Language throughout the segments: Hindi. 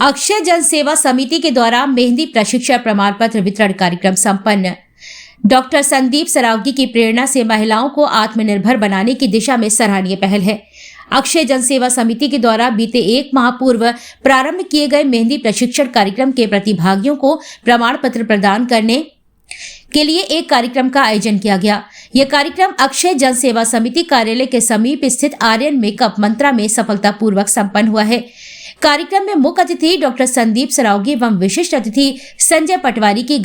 अक्षय जन सेवा समिति के द्वारा मेहंदी प्रशिक्षण प्रमाण पत्र वितरण कार्यक्रम संपन्न। डॉक्टर संदीप सरावगी की प्रेरणा से महिलाओं को आत्मनिर्भर बनाने की दिशा में सराहनीय पहल है। अक्षय जन सेवा समिति के द्वारा बीते 1 माह पूर्व प्रारंभ किए गए मेहंदी प्रशिक्षण कार्यक्रम के प्रतिभागियों को प्रमाण पत्र प्रदान करने के लिए एक कार्यक्रम का आयोजन किया गया। यह कार्यक्रम अक्षय जन सेवा समिति कार्यालय के समीप स्थित आर्यन मेकअप मंत्रा में सफलतापूर्वक संपन्न हुआ है। कार्यक्रम में मुख्य अतिथि डॉक्टर संदीप सरावगी एवं विशिष्ट अतिथि संजय पटवारी की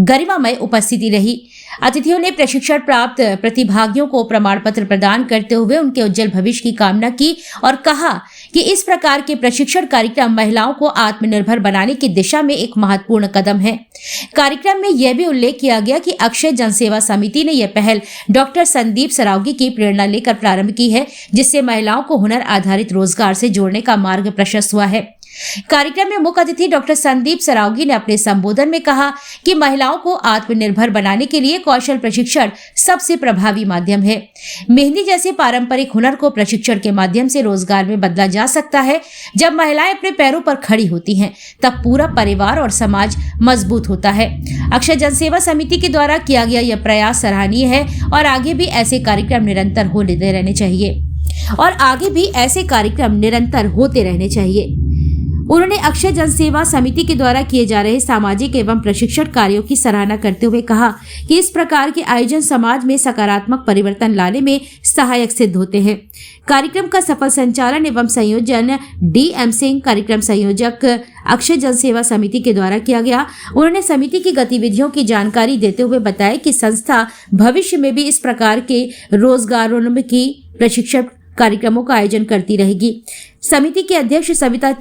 गरिमामय उपस्थिति रही। अतिथियों ने प्रशिक्षण प्राप्त प्रतिभागियों को प्रमाण पत्र प्रदान करते हुए उनके उज्जवल भविष्य की कामना की और कहा कि इस प्रकार के प्रशिक्षण कार्यक्रम महिलाओं को आत्मनिर्भर बनाने की दिशा में एक महत्वपूर्ण कदम है। कार्यक्रम में यह भी उल्लेख किया गया कि अक्षय जन सेवा समिति ने यह पहल डॉक्टर संदीप सरावगी की प्रेरणा लेकर प्रारंभ की है, जिससे महिलाओं को हुनर आधारित रोजगार से जोड़ने का मार्ग प्रशस्त हुआ है। कार्यक्रम में मुख्य अतिथि डॉक्टर संदीप सरावगी ने अपने संबोधन में कहा कि महिलाओं को आत्मनिर्भर बनाने के लिए कौशल प्रशिक्षण सबसे प्रभावी माध्यम है। मेहंदी जैसे पारंपरिक हुनर को प्रशिक्षण के माध्यम से रोजगार में बदला जा सकता है। जब महिलाएं अपने पैरों पर खड़ी होती हैं, तब पूरा परिवार और समाज मजबूत होता है। अक्षय जन सेवा समिति के द्वारा किया गया यह प्रयास सराहनीय है और आगे भी ऐसे कार्यक्रम निरंतर होते रहने चाहिए। उन्होंने अक्षय जन सेवा समिति के द्वारा किए जा रहे सामाजिक एवं प्रशिक्षण कार्यों की सराहना करते हुए कहा कि इस प्रकार के आयोजन समाज में सकारात्मक परिवर्तन लाने में सहायक सिद्ध होते हैं। कार्यक्रम का सफल संचालन एवं संयोजन DM सिंह, कार्यक्रम संयोजक अक्षय जन सेवा समिति के द्वारा किया गया। उन्होंने समिति की गतिविधियों की जानकारी देते हुए बताया कि संस्था भविष्य में भी इस प्रकार के रोजगारोन्मुखी प्रशिक्षण कार्यक्रमों का आयोजन करती रहेगी। समिति की अध्यक्ष सविता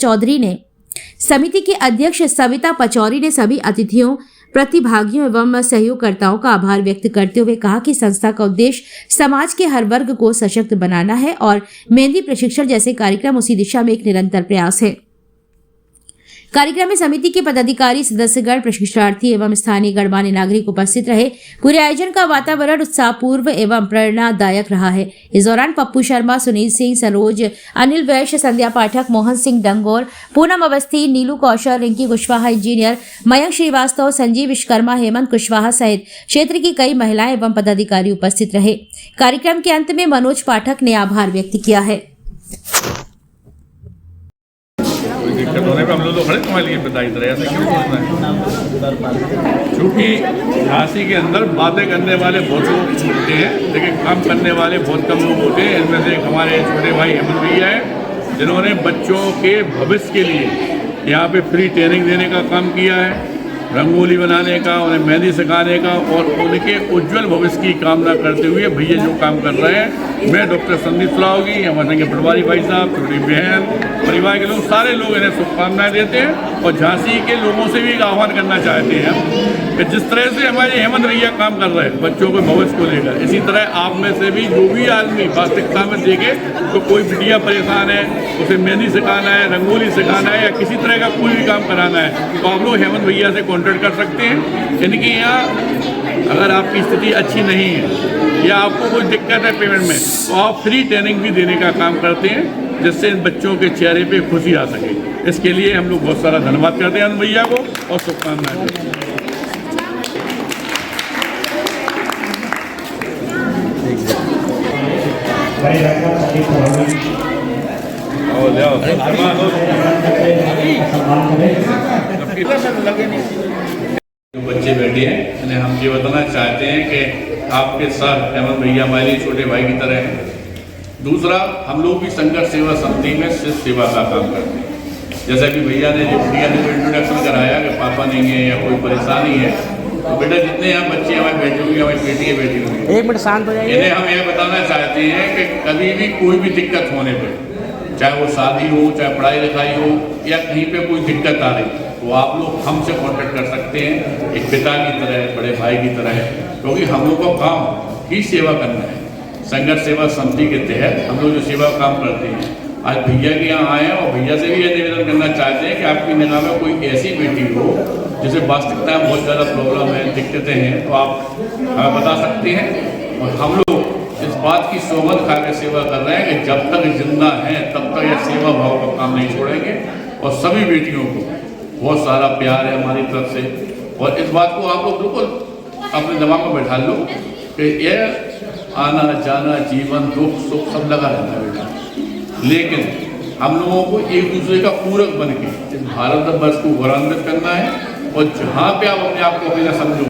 पचौरी ने सभी अतिथियों, प्रतिभागियों एवं सहयोगकर्ताओं का आभार व्यक्त करते हुए कहा कि संस्था का उद्देश्य समाज के हर वर्ग को सशक्त बनाना है और मेहंदी प्रशिक्षण जैसे कार्यक्रम उसी दिशा में एक निरंतर प्रयास है। कार्यक्रम में समिति के पदाधिकारी, सदस्यगण, प्रशिक्षणार्थी एवं स्थानीय गणमान्य नागरिक उपस्थित रहे। पूरे आयोजन का वातावरण उत्साहपूर्ण एवं प्रेरणादायक रहा है। इस दौरान पप्पू शर्मा, सुनील सिंह, सरोज, अनिल वैश्य, संध्या पाठक, मोहन सिंह डंगोर, पूनम अवस्थी, नीलू कौशल, रिंकी कुशवाहा, इंजीनियर मयंक श्रीवास्तव, संजीव विश्वकर्मा, हेमंत कुशवाहा सहित क्षेत्र की कई महिलाएं एवं पदाधिकारी उपस्थित रहे। कार्यक्रम के अंत में मनोज पाठक ने आभार व्यक्त किया है। दिक्कत होने पे हम लोग तो खड़े तुम्हारे लिए बधाई तरह ऐसे क्यों सोचना है? क्योंकि झांसी के अंदर बातें करने वाले बहुत लोग होते हैं, लेकिन काम करने वाले बहुत कम लोग होते हैं। इनमें से हमारे छोटे भाई हेमंत भैया हैं, जिन्होंने बच्चों के भविष्य के लिए यहाँ पे फ्री ट्रेनिंग देने का काम किया है, रंगोली बनाने का, उन्हें मेहंदी सिखाने का और उनके उज्जवल भविष्य की कामना करते हुए भैया जो काम कर रहे हैं, मैं डॉक्टर संदीप सरावगी, हमारे संगे पटवारी भाई साहब, छोटी बहन, परिवार के लोग, सारे लोग इन्हें शुभकामनाएं देते हैं और झांसी के लोगों से भी आह्वान करना चाहते हैं कि जिस तरह से हमारे हेमंत भैया काम कर रहे हैं बच्चों के भविष्य को लेकर, इसी तरह आप में से भी जो भी आदमी वास्तविकता में देखे तो कोई बिटिया परेशान है, उसे मेहंदी सिखाना है, रंगोली सिखाना है या किसी तरह का कोई भी काम कराना है, तो आप लोग हेमंत भैया से कॉन्टेक्ट कर सकते हैं। इनकी यहाँ अगर आपकी स्थिति अच्छी नहीं है या आपको कोई दिक्कत है पेमेंट में, तो आप फ्री ट्रेनिंग भी देने का काम करते हैं, जिससे इन बच्चों के चेहरे पे खुशी आ सके। इसके लिए हम लोग बहुत सारा धन्यवाद करते हैं भैया को और शुभकामनाएं देते हैं। जो बच्चे बैठे हैं उन्हें हम ये बताना चाहते हैं कि आपके साथ हेमंत भैया हमारे छोटे भाई की तरह हैं। दूसरा, हम लोग भी संघर्ष सेवा समिति में सिर्फ सेवा का काम करते हैं। जैसा कि भैया ने इंट्रोडक्शन कराया कि पापा नहीं है या कोई परेशानी है, तो बेटा जितने यहाँ बच्चे हमारे बैठे हुए, हमारी बेटियाँ बैठी हुई हैं, 1 मिनट शांत हो जाइए। इन्हें हम यह बताना चाहते हैं कि कभी भी कोई भी दिक्कत होने पर, चाहे वो शादी हो, चाहे पढ़ाई लिखाई हो या कहीं पे कोई दिक्कत आ रही, तो आप लोग हमसे कांटेक्ट कर सकते हैं, एक पिता की तरह, बड़े भाई की तरह, क्योंकि हम लोग का काम ही सेवा करना है। संघर्ष सेवा समिति के तहत हम लोग जो सेवा काम करते हैं, आज भैया के यहाँ आए हैं और भैया से भी यह निवेदन करना चाहते हैं कि आपकी निगाह में कोई ऐसी बेटी हो जिसे वास्तविकता में बहुत ज़्यादा प्रॉब्लम है, दिक्कतें हैं, तो आप हमें बता सकते हैं। और हम लोग इस बात की सोहमत खा के सेवा कर रहे हैं कि जब तक जिंदा हैं तब तक यह सेवा भाव का काम नहीं छोड़ेंगे। और सभी बेटियों को बहुत सारा प्यार है हमारी तरफ से। और इस बात को आप लोग बिल्कुल अपने दिमाग में बैठा लो कि यह आना जाना जीवन दुख सुख सब लगा रहता है बेटा, लेकिन हम लोगों को एक दूसरे का पूरक बन के इस भारत वर्ष को गौरवान्वित करना है। और जहाँ पे आप अपने आप को अकेला समझो